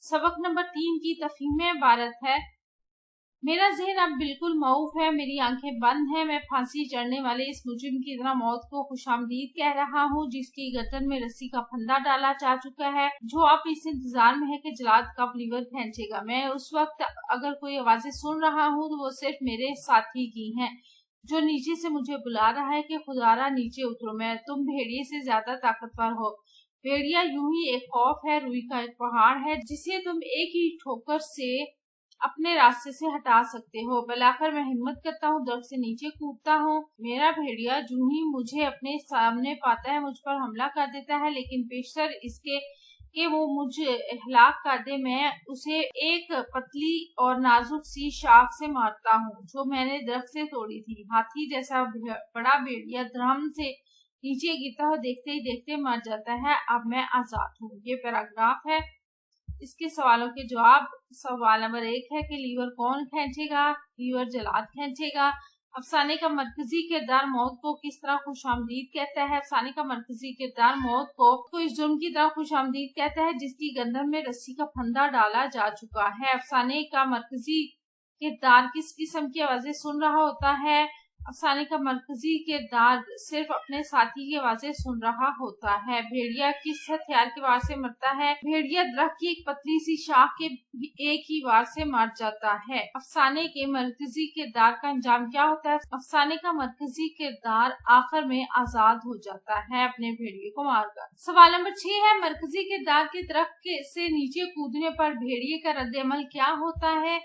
सबक नंबर 3 की तफहीम इबारत है, मेरा ज़हन अब बिल्कुल मऊफ है, मेरी आंखें बंद हैं, मैं फांसी चढ़ने वाले इस मुजरिम की तरह मौत को खुशामदीद कह रहा हूँ, जिसकी गर्दन में रस्सी का फंदा डाला जा चुका है, जो आप इस इंतजार में है कि जलाद कब लीवर खींचेगा। मैं उस वक्त अगर कोई आवाजें सुन रहा हूँ तो वो सिर्फ मेरे साथी की हैं, जो नीचे से मुझे बुला रहा है कि खुदारा नीचे उतरो, मैं तुम भेड़िए से ज्यादा ताकतवर हो। भेड़िया यूं ही एक खौफ है, रूई का एक पहाड़ है जिसे तुम एक ही ठोकर से अपने रास्ते से हटा सकते हो। बुलाकर मैं हिम्मत करता हूँ, दर्द से नीचे कूदता हूँ। मेरा भेड़िया जो ही मुझे अपने सामने पाता है मुझ पर हमला कर देता है, लेकिन पेशतर इसके कि वो मुझे हलाक कर दे, मैं उसे एक पतली और नाजुक सी शाख से मारता हूँ जो मैंने दरख्त से तोड़ी थी। हाथी जैसा बड़ा भेड़िया धड़म से नीचे गिरता हुआ देखते ही देखते मर जाता है। अब मैं आजाद हूँ। ये पैराग्राफ है, इसके सवालों के जवाब। सवाल नंबर 1 है कि लीवर कौन खींचेगा? लीवर जलाद खींचेगा। अफसाने का मरकजी किरदार मौत को किस तरह खुशामदीद कहता है? अफसाने का मरकजी किरदार मौत को इस जुर्म की तरह खुशामदीद कहता है जिसकी गर्दन में रस्सी का फंदा डाला जा चुका है। अफसाने का मरकजी किरदार किस किस्म की आवाजें सुन रहा होता है? अफसाने का मरकजी किरदार सिर्फ अपने साथी की आवाजें सुन रहा होता है। भेड़िया किस हथियार के वार से मरता है? भेड़िया दरख्त की एक पतली सी शाख के एक ही वार से मर जाता है। अफसाने के मरकजी किरदार का अंजाम क्या होता है? अफसाने का मरकजी किरदार आखिर में आजाद हो जाता है अपने भेड़िए को मारकर। सवाल नंबर 6 है, मरकजी किरदार के दरख्त से नीचे कूदने पर भेड़िए का रद्द-ए-अमल क्या होता है?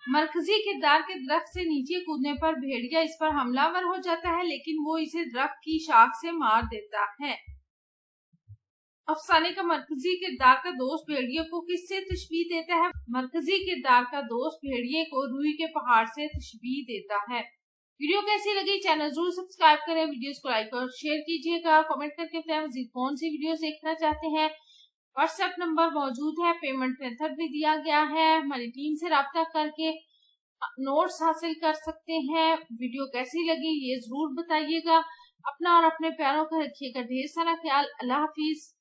मरकजी किरदार के दरख्त से नीचे कूदने पर भेड़िया इस पर हमलावर हो जाता है, लेकिन वो इसे दरख्त की शाख से मार देता है। अफसाने का मरकजी किरदार का दोस्त भेड़िए को किससे तशबीह देता है? मरकजी किरदार का दोस्त भेड़िए को रूई के पहाड़ से तशबीह देता है। वीडियो कैसी लगी? चैनल जरूर सब्सक्राइब करें, वीडियोस को लाइक और शेयर कीजिएगा, कमेंट करके बताएं मज़ीद कौन सी वीडियोस देखना चाहते हैं। व्हाट्सएप नंबर मौजूद है, पेमेंट मेथड भी दिया गया है, हमारी टीम से राब्ता करके नोट्स हासिल कर सकते हैं। वीडियो कैसी लगी ये जरूर बताइएगा। अपना और अपने प्यारों का रखिएगा ढेर सारा ख्याल। अल्लाह हाफिज।